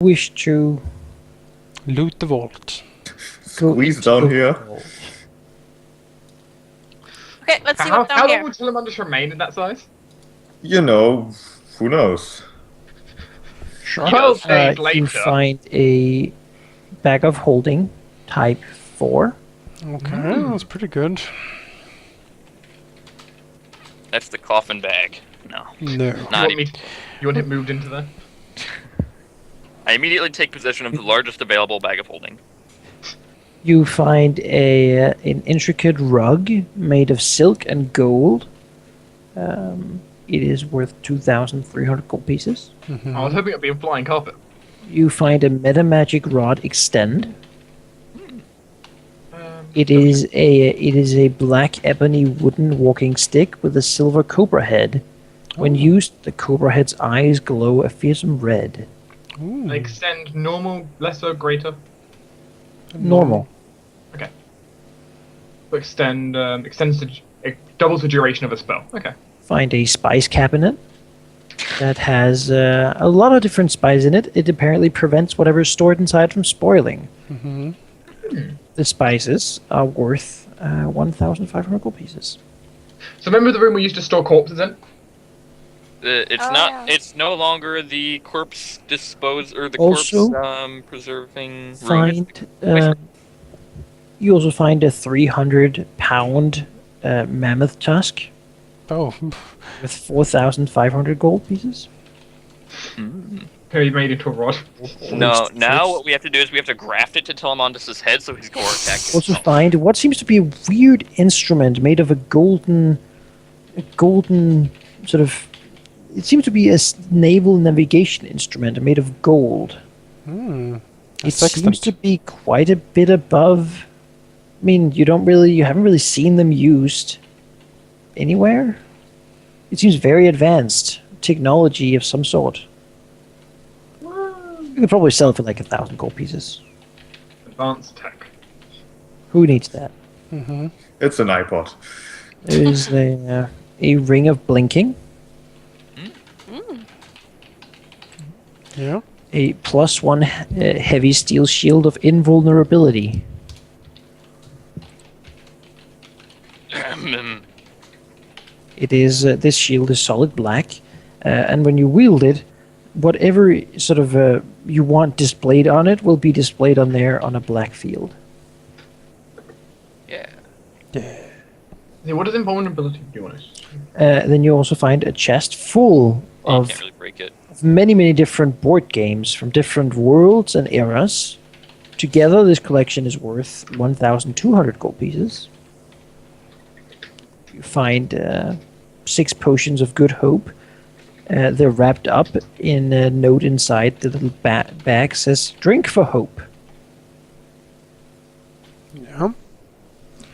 wish to Loot the vault. Squeeze down here. Okay, let's see How what's down long here. would salamanders remain in that size? You know, who knows? Sure. 12 days You later. find a bag of holding, type 4. Okay, that's pretty good. That's the coffin bag. No. No. Not You even. want it moved into there? I immediately take possession of the largest available bag of holding. You find an intricate rug made of silk and gold. It is worth 2,300 gold pieces. I was hoping it'd be a flying carpet. You find a meta magic rod extend. It is a black ebony wooden walking stick with a silver cobra head. When used, the cobra head's eyes glow a fearsome red. Ooh. Extend normal, lesser, greater. Normal. Okay. Extend extends to it doubles the duration of a spell. Okay. Find a spice cabinet that has a lot of different spices in it. It apparently prevents whatever's stored inside from spoiling. The spices are worth 1,500 gold pieces. So remember the room we used to store corpses in? It's Oh, not. yeah. It's no longer the corpse Also, corpse preserving room. Find you also find a 300-pound mammoth tusk Oh, with 4,500 gold pieces. Okay, made into a rod. No. Now what we have to do is we have to graft it to Telemondus' head so his gore attack. Also find what seems to be a weird instrument made of a golden sort of. It seems to be a naval navigation instrument made of gold. a It sextant. seems to be quite a bit above. I mean, you haven't really seen them used anywhere. It seems very advanced technology of some sort. You could probably sell it for like 1,000 gold pieces. Advanced tech. Who needs that? It's an iPod. There's a ring of blinking, Yeah. a +1 heavy steel shield of invulnerability. It is this shield is solid black, and when you wield it, whatever sort of you want displayed on it will be displayed on there on a black field. Yeah. Yeah, what does invulnerability do on us? Then you also find a chest full You of can't really break it. many different board games from different worlds and eras. Together, this collection is worth 1,200 gold pieces. You find 6 potions of good hope. They're wrapped up in a note inside. The little bag says, "Drink for hope." Yeah.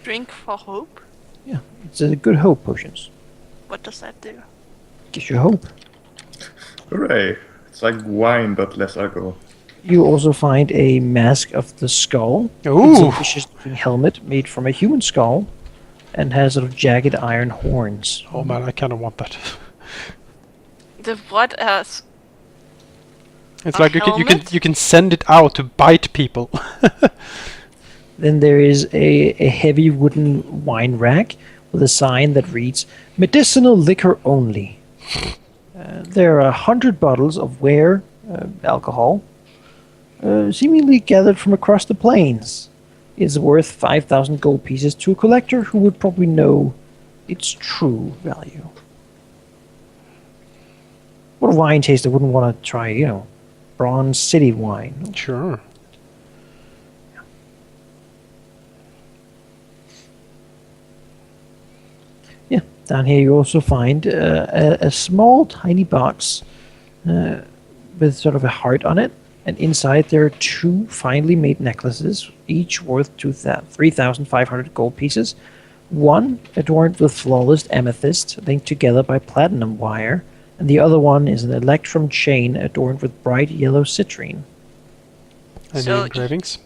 Drink for hope. Yeah, it's a good hope potions. What does that do? Gives you hope. Hooray! It's like wine, but less alcohol. You also find a mask of the skull. It's Ooh. a vicious-looking helmet made from a human skull, and has sort of jagged iron horns. Oh man, I kind of want that. The what else? It's A like helmet? you can send it out to bite people. Then there is a heavy wooden wine rack with a sign that reads, "Medicinal liquor only." There are 100 bottles of rare alcohol, seemingly gathered from across the plains. It's worth 5,000 gold pieces to a collector who would probably know its true value. What a wine taster wouldn't want to try, Bronze City wine? Sure. Yeah, down here you also find a small, tiny box with sort of a heart on it, and inside there are 2 finely made necklaces, each worth 3,500 gold pieces. One adorned with flawless amethyst linked together by platinum wire, and the other one is an electrum chain adorned with bright yellow citrine. Any So- engravings?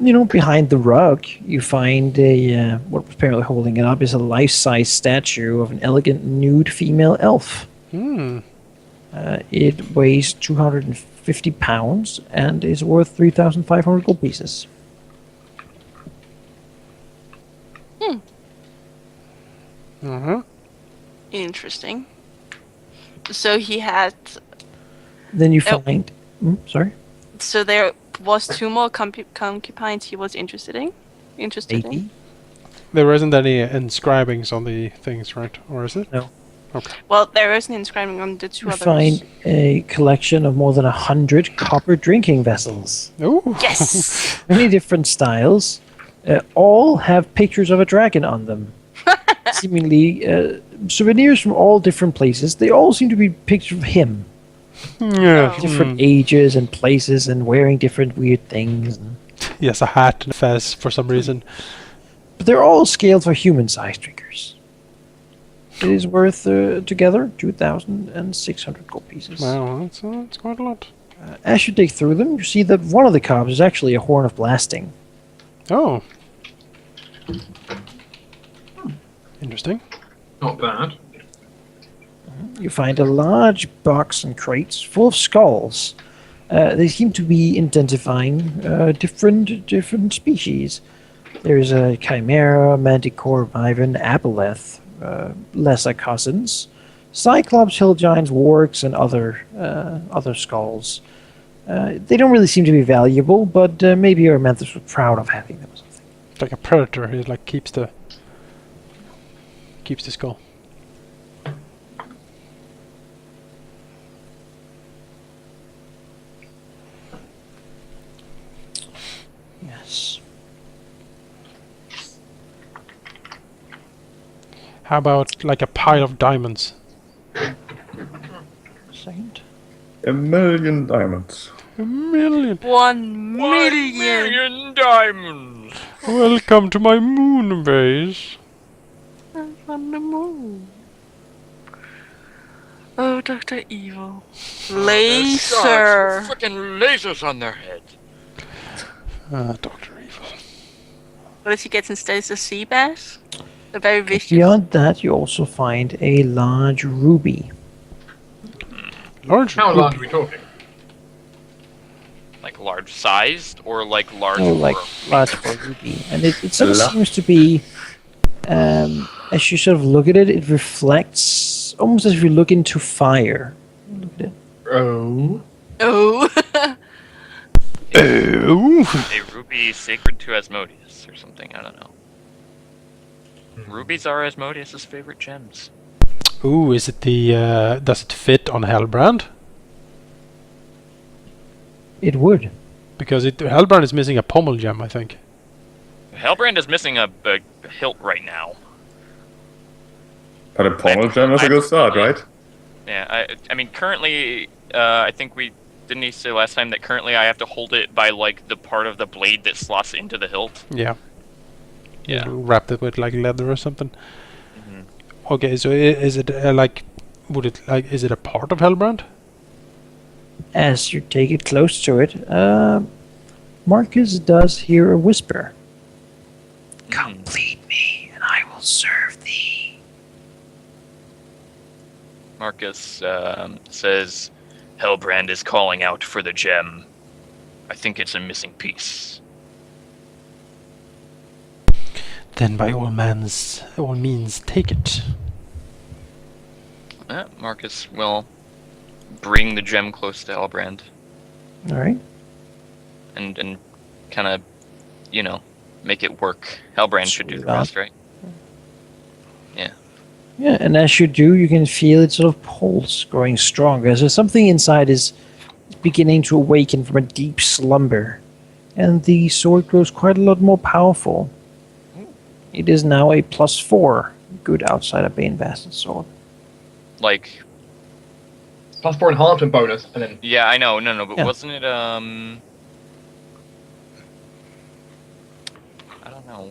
behind the rug, you find a what was apparently holding it up is a life-size statue of an elegant nude female elf. Hmm. It weighs 250 pounds and is worth 3,500 gold pieces. Uh-huh. Interesting. So he had. Then you Oh. find. Sorry. So there was two more concubines he was interested in. Maybe. There isn't any inscribings on the things, right? Or is it? No. Okay. Well, there is an inscribing on the two You others. find a collection of more than 100 copper drinking vessels. Ooh. Yes. Many different styles. All have pictures of a dragon on them. Seemingly souvenirs from all different places. They all seem to be pictures of him. Yeah. Different ages and places and wearing different weird things. Yes, a hat and a fez for some reason. But they're all scaled for human-sized drinkers. It is worth together 2,600 gold pieces. Wow, that's quite a lot. As you dig through them, you see that one of the cobs is actually a horn of blasting. Oh. Interesting. Not bad. You find a large box and crates full of skulls. They seem to be identifying different species. There's a chimera, manticore, wyvern, aboleth, lesser cousins, cyclops, hill giants, wargs, and other skulls. They don't really seem to be valuable, but maybe Aramanthus was proud of having them or something. It's like a predator. He like keeps the skull. Yes. How about like a pile of diamonds? Second. 1,000,000 diamonds. 1,000,000. 1,000,000 diamonds. Welcome to my moon base. on the moon. Oh, Dr. Evil. Laser. Freaking lasers on their head. Dr. Evil. What does he get instead? Is a sea bass? A very vicious. Beyond that, you also find a large ruby. Large. How ruby. large are we talking? Like large sized or like large Oh, like for- large for a ruby, and it sort of La- seems to be, as you sort of look at it, it reflects almost as if you look into fire. Look at it. Oh. Oh. Oh. a ruby sacred to Asmodeus or something. I don't know. Rubies are Asmodeus' favorite gems. Ooh, is it the? Does it fit on Hellbrand? It would. Because Hellbrand is missing a pommel gem, I think. Hellbrand is missing a hilt right now. But a pommel gem is a good start, right? Yeah, I mean, currently, I think didn't he say last time that currently I have to hold it by like the part of the blade that slots into the hilt? Yeah. Yeah. Wrapped it with like leather or something. Mhm. Okay, so is it is it a part of Hellbrand? As you take it close to it, Marcus does hear a whisper. Complete me, and I will serve thee. Marcus says, Hellbrand is calling out for the gem. I think it's a missing piece. Then by all means, take it. Marcus will bring the gem close to Hellbrand All right. and kind of, make it work. Hellbrand should do the Smooth out. rest, right? Yeah, and as you do, you can feel it sort of pulse growing stronger. So something inside is beginning to awaken from a deep slumber, and the sword grows quite a lot more powerful. It is now a +4 good outside of Bane Bastard sword. Like, +4 enhancement bonus, and then yeah, I know, no, but Yeah. wasn't it, I don't know.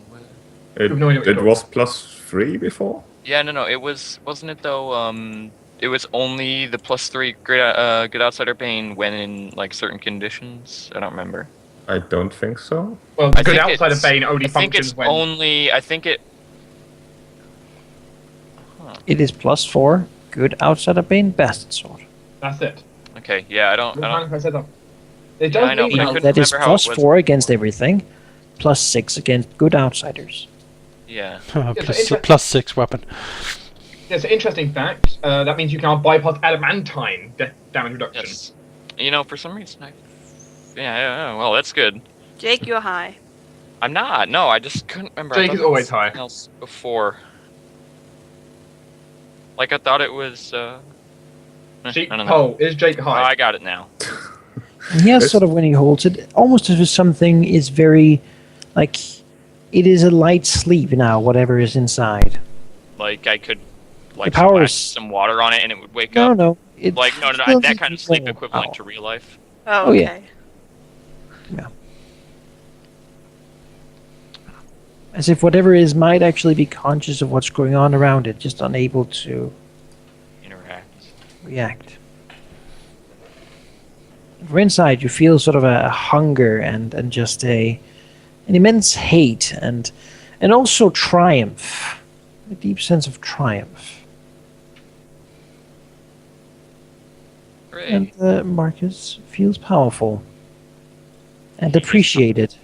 It, have no idea what you're it was +3 before? Yeah, no, wasn't it though, it was only the +3 good outsider pain when in, like, certain conditions? I don't remember. I don't think so. Well, I good think outside of it's- Bane only I think functions it's when. only. I think it. It is +4. Good outside of Bane, Bastard Sword. That's it. Okay, yeah, I don't. What I time don't. have I said that? It Yeah, does I know, mean but I that. couldn't That is remember how it was. +4 against everything, +6 against good outsiders. Yeah. +6 weapon. Yes, interesting fact. That means you can bypass adamantine damage reduction. Yes. You know, for some reason, yeah. Well, that's good. Jake, you're high. I'm not. No, I just couldn't remember. I Jake thought is there was always high. something else before. Like I thought it was. Jake, I don't know. is Jake Oh, high? I got it now. And he has Yes. sort of, when he holds it, almost as if something is very, like, it is a light sleep now, whatever is inside. Like I could, like, power splash is- some water on it and it would wake No, up. no. It Like no, still that needs kind of to sleep go equivalent out. to real life. Oh, Oh, yeah. okay. As if whatever is might actually be conscious of what's going on around it, just unable to Interact. react. From inside, you feel sort of a hunger and just an immense hate and also triumph, a deep sense of triumph. Hooray. And Marcus feels powerful and appreciated.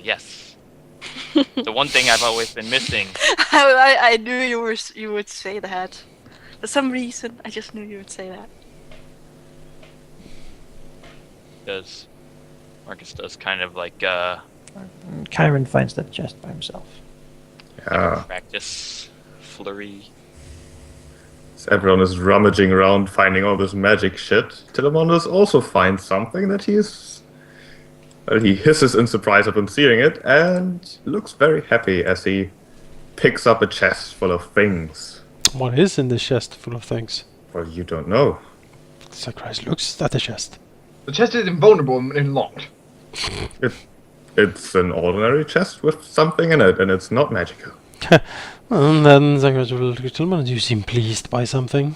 Yes. The one thing I've always been missing. I knew you would say that. For some reason, I just knew you would say that. Marcus does kind of like And Kyron finds that chest by himself. Yeah. practice flurry. As everyone is rummaging around finding all this magic shit, Tillamondo also finds something that he hisses in surprise upon seeing it and looks very happy as he picks up a chest full of things. What is in the chest full of things? Well, you don't know. Zacharias looks at the chest. The chest is invulnerable and locked. It's an ordinary chest with something in it, and it's not magical. And then Zacharias will look at Tillman. You seem pleased by something.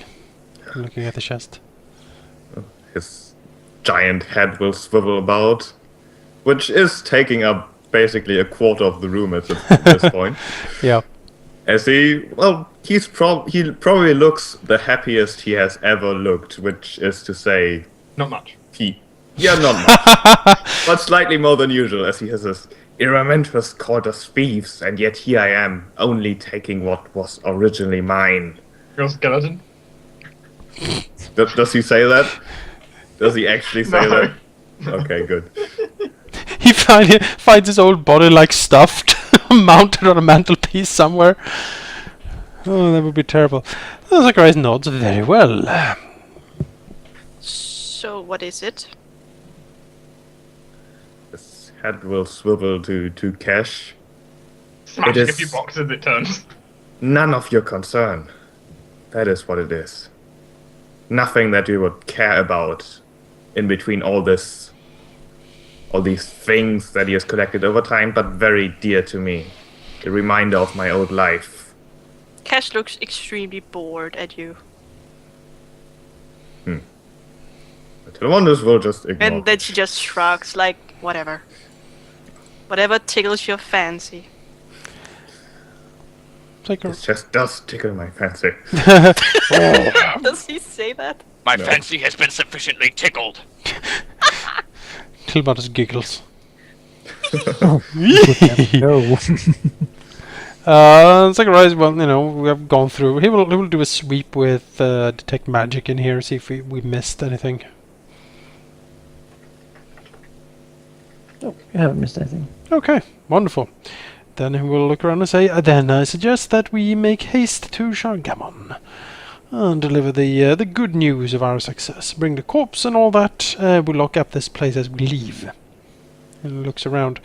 Looking at the chest. His giant head will swivel about, which is taking up basically a quarter of the room at this point. Yeah. As he probably looks the happiest he has ever looked, which is to say, Not much. not much, but slightly more than usual, as he has this Iramentus called us thieves, and yet here I am, only taking what was originally mine. Your skeleton? Does he say that? Does he actually say No. that? Okay, good. He finds his old body like stuffed, mounted on a mantelpiece somewhere. Oh, that would be terrible. Oh, Zacharias nods very well. So, what is it? His head will swivel to Cash. Smashing a is- few boxes it turns. None of your concern. That is what it is. Nothing that you would care about in between all these things that he has collected over time, but very dear to me. A reminder of my old life. Cash looks extremely bored at you. Telewanders will just ignore. And then she just shrugs, like, whatever. Whatever tickles your fancy. This just does tickle my fancy. Does he say that? My No. fancy has been sufficiently tickled. Tillman just giggles. No. Zacharias, well, we have gone through. He will do a sweep with detect magic in here, see if we missed anything. No, you haven't missed anything. Okay, wonderful. Then he will look around and say, then I suggest that we make haste to Sargam and deliver the good news of our success. Bring the corpse and all that. We'll lock up this place as we leave. He looks around.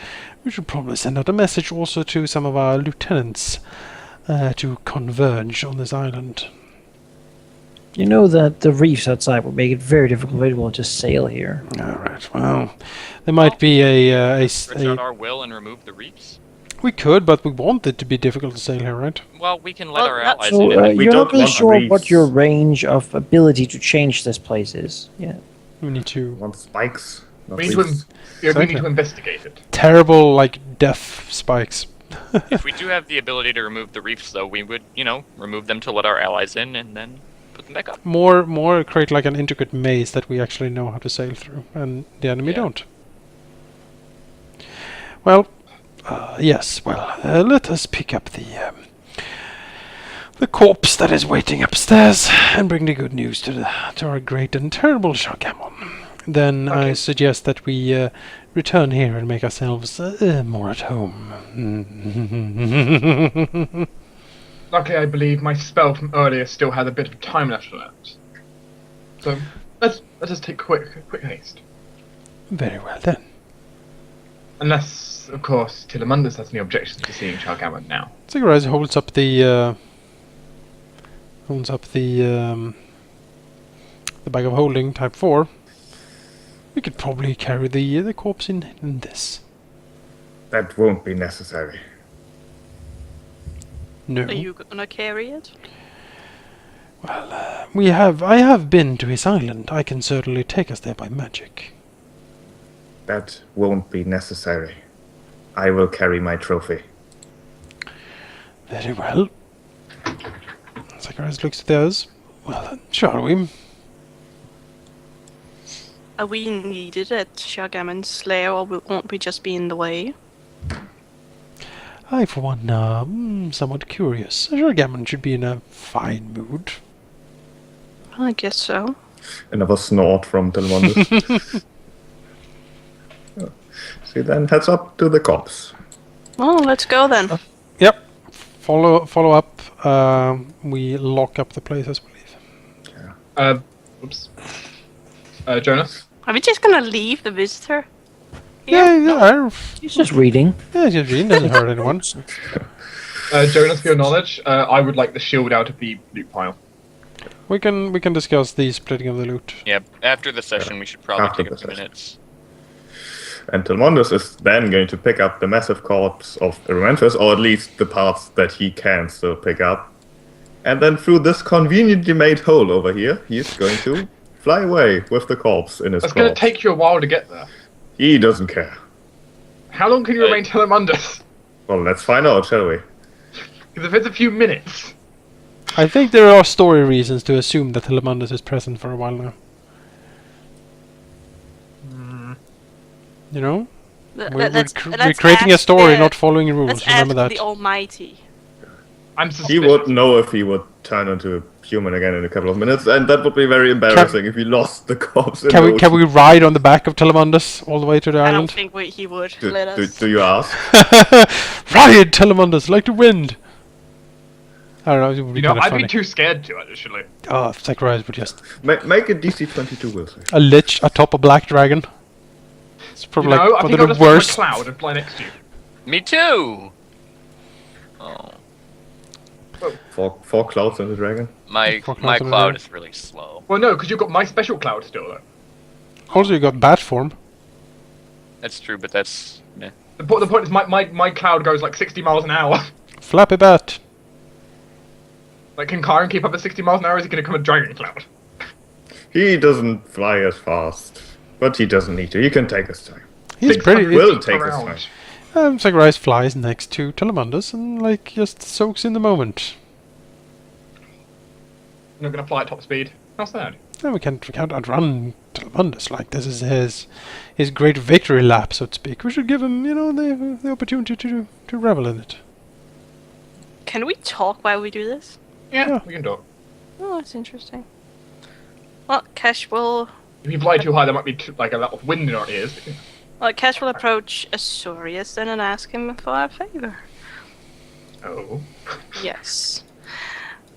We should probably send out a message also to some of our lieutenants to converge on this island. You know that the reefs outside would make it very difficult for anyone to sail here. All right. Well, there might be a Stretch out our will and remove the reefs. we could, but we want it to be difficult to sail here, right? Well, we can let Well, our that's- allies So in it. We you're don't not really want sure what reefs. your range of ability to change this place is. Yeah. We need to. Want spikes? Not We need, least. we Exactly. need to investigate it. Terrible, like, death spikes. If we do have the ability to remove the reefs, though, we would, remove them to let our allies in and then put them back up. More create like an intricate maze that we actually know how to sail through, and the enemy Yeah. don't. Well, yes. Well, let us pick up the corpse that is waiting upstairs and bring the good news to our great and terrible Sargam. Then I Okay. suggest that we return here and make ourselves more at home. Luckily, I believe my spell from earlier still had a bit of time left on it. So let us take quick haste. Very well then. Unless, of course, Tilamundus has any objections to seeing Chargamon now. Cigarise holds up the bag of holding type 4. We could probably carry the corpse in this. That won't be necessary. No. Are you gonna carry it? Well, I have been to his island. I can certainly take us there by magic. That won't be necessary. I will carry my trophy. Very well. Cigarise looks at theirs. Well, then, shall we? Are we needed at Shargamon's lair, or won't we just be in the way? I, for one, somewhat curious. Sargam should be in a fine mood. I guess so. Another snort from Telmondus. She then heads up to the corpse. Well, let's go then. Yep. Follow up. We lock up the place, I believe. Oops. Jonas? Are we just gonna leave the visitor? Yeah. He's just reading. Yeah, Eugene doesn't hurt anyone. Jonas, for your knowledge, I would like the shield out of the loot pile. We can discuss the splitting of the loot. Yeah, after the session, we should probably After take a the few session. minutes. And Telmondus is then going to pick up the massive corpse of Erementus, or at least the parts that he can still pick up. And then through this conveniently made hole over here, he's going to fly away with the corpse in his It's going to claws. take you a while to get there. He doesn't care. How long can you remain Telemundus? Well, let's find out, shall we? Because if it's a few minutes... I think there are story reasons to assume that Telemundus is present for a while now. You know? We're creating a story, not following rules. Let's Remember ask that. the Almighty. I'm He suspicious. would know if he would turn into a human again in a couple of minutes, and that would be very embarrassing if he lost the corpse. In the Can we ride on the back of Telemundus all the way to the I don't island? think he would Do, let do, us. do you ask? Ride, Telemundus, like the wind! I don't know, it would be You know, kind of I'd funny. be too scared to, actually. Oh, Zacharias would just... Make a DC 22 will save. A lich atop a black dragon. It's probably You know, I one think of I'll the just put worst... a cloud and fly next to you. Me too! Oh, Four clouds and the dragon. my Fuck, my that's what I cloud did. is really slow. Well, no, because you've got my special cloud still, though. Also, you got bat form. That's true, but that's... meh. The point is my cloud goes like 60 miles an hour. Flappy bat. Like, can Karen keep up at 60 miles an hour, or is he going to become a dragon cloud? He doesn't fly as fast, but he doesn't need to. He can take his time. He's 600 pretty... Will feet take his around. time. Zacharias flies next to Telemundus and, like, just soaks in the moment. You're not going to fly at top speed. How sad. And we can't outrun Telemundus. Like, this is his great victory lap, so to speak. We should give him, you know, the opportunity to revel in it. Can we talk while we do this? Yeah, Yeah. we can talk. Oh, that's interesting. Well, Cash will. If you fly too high, there might be like a lot of wind in our ears. Well, Cash will approach Azorius then and ask him for a favor. Oh. Yes.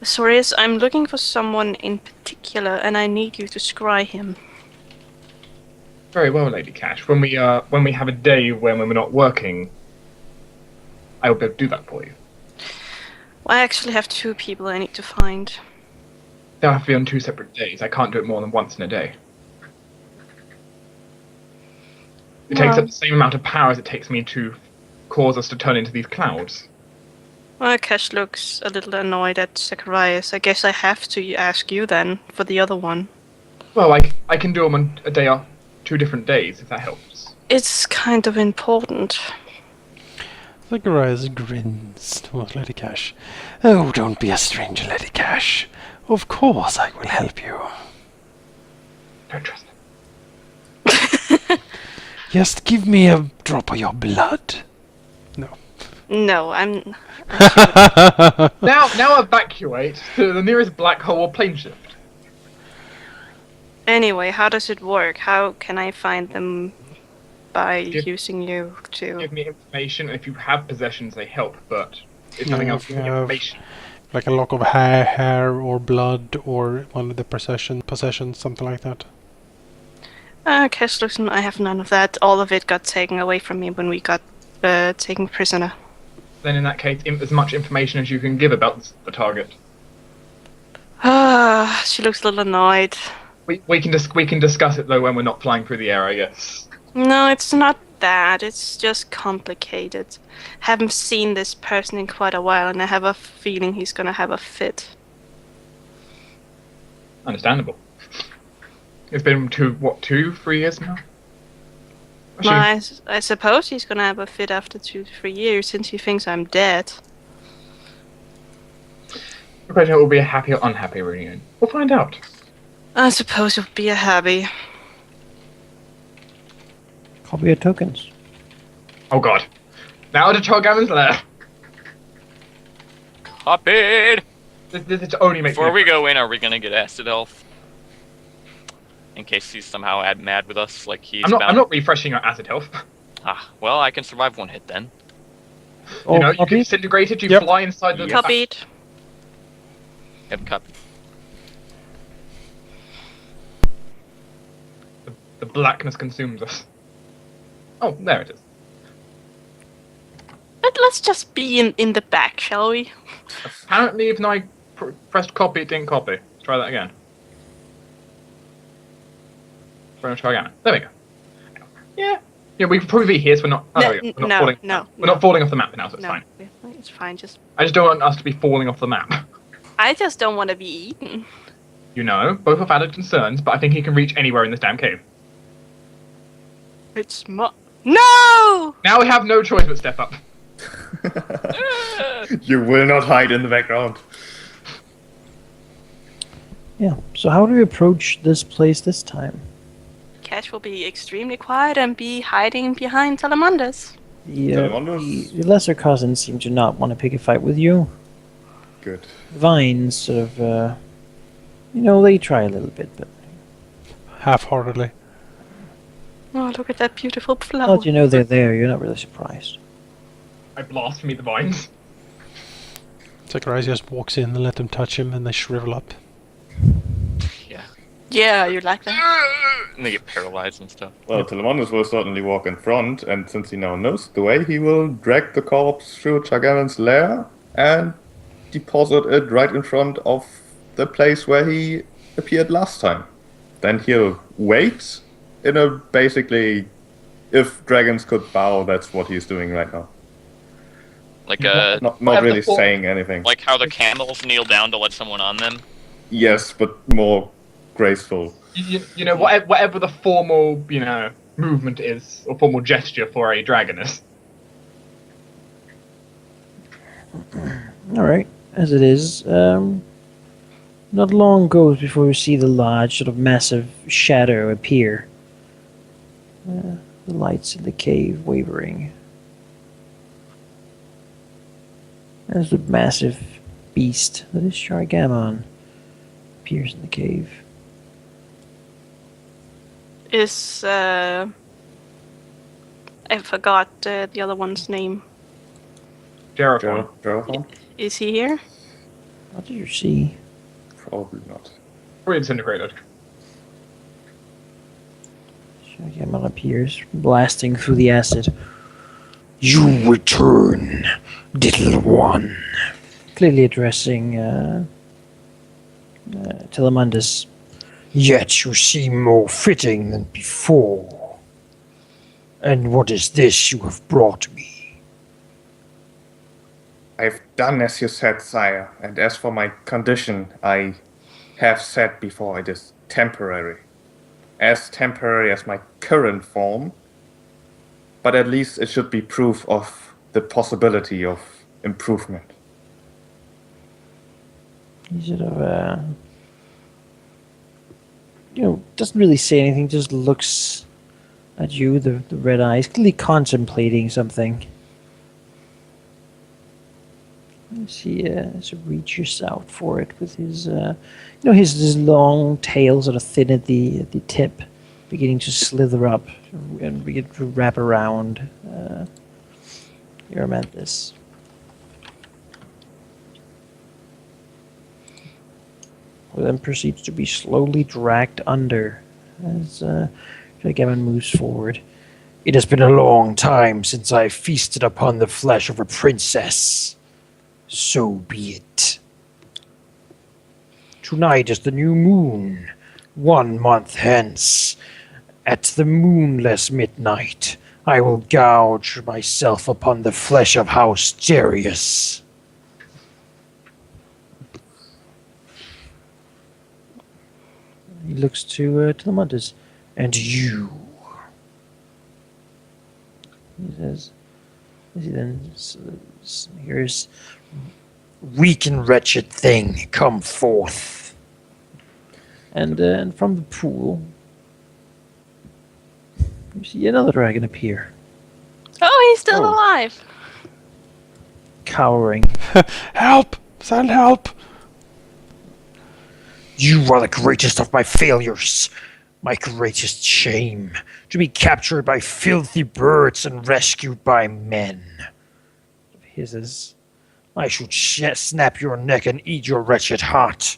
Azorius, I'm looking for someone in particular, and I need you to scry him. Very well, Lady Cash. When we have a day when we're not working, I will be able to do that for you. Well, I actually have 2 people I need to find. They'll have to be on 2 separate days. I can't do it more than once in a day. It takes Well. up the same amount of power as it takes me to cause us to turn into these clouds. Well, Cash looks a little annoyed at Zacharias. I guess I have to ask you then for the other one. Well, I can do them on a day or 2 different days, if that helps. It's kind of important. Zacharias grins towards Lady Cash. Oh, don't be a stranger, Lady Cash. Of course I will help you. Don't trust him. Just give me a drop of your blood. No. No, I'm. Now evacuate to the nearest black hole or plane shift. Anyway, how does it work? How can I find them by Give- using you to? Give me information, and if you have possessions, they help, but if nothing else, give me information. Like a lock of hair or blood or one of the possessions, something like that. Listen, I have none of that. All of it got taken away from me when we got taken prisoner. Then in that case, as much information as you can give about the target. She looks a little annoyed. We can discuss it though when we're not flying through the air, I guess. No, it's not that. It's just complicated. Haven't seen this person in quite a while, and I have a feeling he's gonna have a fit. Understandable. It's been 2-3 years now? Well, Actually, I suppose he's gonna have a fit after 2-3 years, since he thinks I'm dead. the question will be a happy or unhappy reunion. We'll find out. I suppose it'll be a hobby. Copy your tokens. Oh god. Now to Chargamon's lair. Copied! This only makes Before me... we go in, are we gonna get acid health? In case he's somehow mad with us, like he's I'm bound. not refreshing your acid health. Ah, well, I can survive 1 hit then. Oh, You get copy? disintegrated, you Yep. fly inside the... Yep. Copied. Yep, copy. The blackness consumes us. Oh, there it is. Let's just be in the back, shall we? Apparently, if I pressed copy, it didn't copy. Let's try that again. Try again. There we go. Yeah. Yeah, we could probably be here, so we're not. Oh, there we go. We're not falling. We're not falling off the map now, so it's fine. It's fine. Just I just don't want us to be falling off the map. I just don't want to be eaten. You know, both are valid concerns, but I think he can reach anywhere in this damn cave. It's No! Now we have no choice but step up. You will not hide in the background. Yeah. So how do we approach this place this time? Cash will be extremely quiet and be hiding behind Salamanders. Salamanders? The lesser cousins seem to not want to pick a fight with you. Good. Vines sort of, they try a little bit, but Half-heartedly. Oh, look at that beautiful flower. now that you know they're there, you're not really surprised. I blast me the vines. Zacharias just walks in and let them touch him and they shrivel up. Yeah. Yeah, you like that? And they get paralyzed and stuff. Well, Telemandus will certainly walk in front, and since he now knows the way, he will drag the corpse through Chargamon's lair and deposit it right in front of the place where he appeared last time. Then he'll wait in a basically, if dragons could bow, that's what he's doing right now. Like Not Have the really full- saying anything. like how the camels kneel down to let someone on them. Yes, but more graceful. You know, whatever the formal, movement is, or formal gesture for a dragon is. All right, as it is, not long goes before you see the large, sort of massive shadow appear. The lights in the cave wavering. As the massive beast that is Sargam appears in the cave. Is, I forgot the other one's name. Jareathon. Jareathon? Is he here? What did you see? Probably not. Probably disintegrated. Sargam appears, blasting through the acid. You return, little one. Clearly addressing Telemundus. Yet you seem more fitting than before. And what is this you have brought me? I've done as you said, sire, and as for my condition, I have said before it is temporary. as temporary as my current form, but at least it should be proof of the possibility of improvement. He sort of, doesn't really say anything, just looks at you, the red eyes, clearly contemplating something. He sort of reaches out for it with his, his long tail sort of thin at the tip, beginning to slither up and begin to wrap around your mantis. Who then proceeds to be slowly dragged under as Sargam moves forward. It has been a long time since I feasted upon the flesh of a princess. So be it. Tonight is the new moon. 1 month hence, at the moonless midnight, I will gouge myself upon the flesh of House Jareathon. He looks to the Munters. And you, he says, as he then hears, weak and wretched thing, come forth. And from the pool, you see another dragon appear, Oh, he's still alive. cowering. Help! Send help! You are the greatest of my failures, my greatest shame, to be captured by filthy birds and rescued by men. He says, I should snap your neck and eat your wretched heart.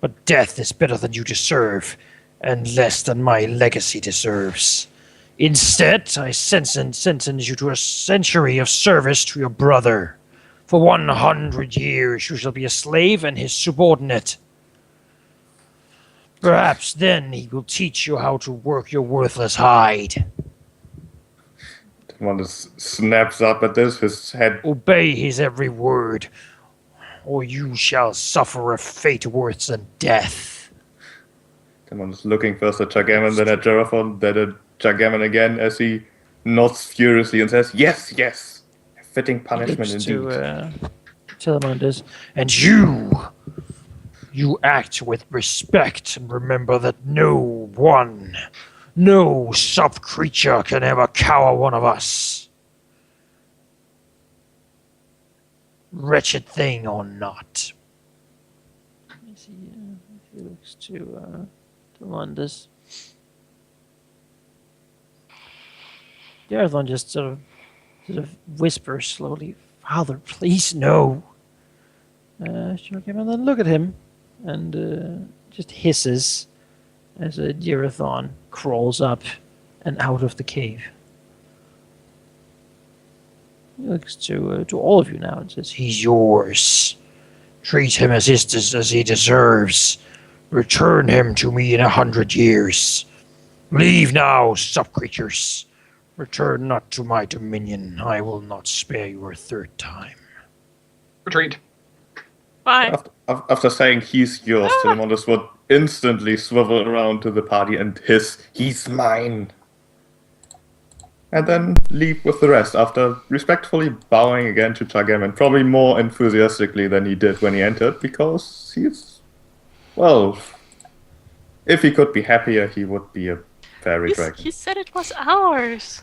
But death is better than you deserve, and less than my legacy deserves. Instead, I sentence you to a century of service to your brother. For 100 years you shall be a slave and his subordinate. Perhaps then he will teach you how to work your worthless hide. One just snaps up at this, his head. Obey his every word, or you shall suffer a fate worse than death. One is looking first at Sargam, then at Jareathon, then at Sargam again as he nods furiously and says, "Yes, yes, a fitting punishment Looks indeed." to Telemandus. And you act with respect, and remember that no sub-creature can ever cower one of us. Wretched thing or not. He looks to Telemandus. Jareathon just sort of whispers slowly, "Father, please no." Sargam and then look at him and just hisses as a Jareathon crawls up and out of the cave. He looks to all of you now and says, "He's yours. Treat him as he deserves. Return him to me in 100 years. Leave now, sub-creatures. Return not to my dominion. I will not spare you a third time." Retreat. Why? After saying he's yours, Telemandus would instantly swivel around to the party and hiss, "He's mine!" And then leave with the rest, after respectfully bowing again to Sargam, and probably more enthusiastically than he did when he entered, because he's, well, if he could be happier, he would be a fairy dragon. He said it was ours.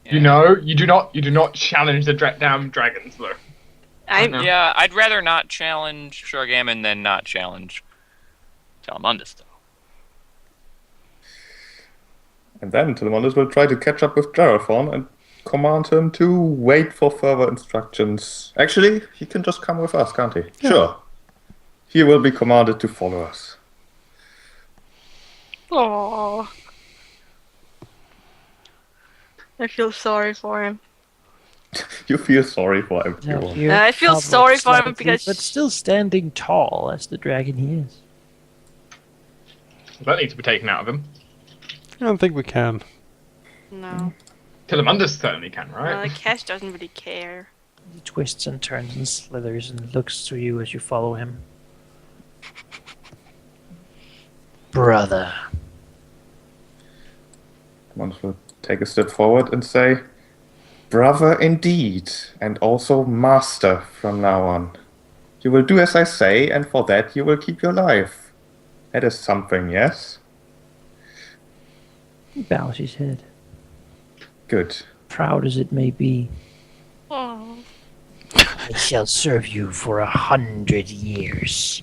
You know, you do not challenge the damn dragons, though. Yeah, I'd rather not challenge Sargam than not challenge Telemandus, though. And then Telemandus will try to catch up with Jareathon and command him to wait for further instructions. Actually, he can just come with us, can't he? Yeah. Sure. He will be commanded to follow us. Aww. I feel sorry for him. You feel sorry for him. I feel sorry for him because... But still standing tall as the dragon he is. That needs to be taken out of him. I don't think we can. No. Telemandus certainly can, right? Cash doesn't really care. He twists and turns and slithers and looks to you as you follow him. Brother. Mons will take a step forward and say, "Brother indeed, and also master from now on. You will do as I say, and for that you will keep your life. That is something, yes? He bows his head, Good. proud as it may be. Oh. I shall serve you for 100 years.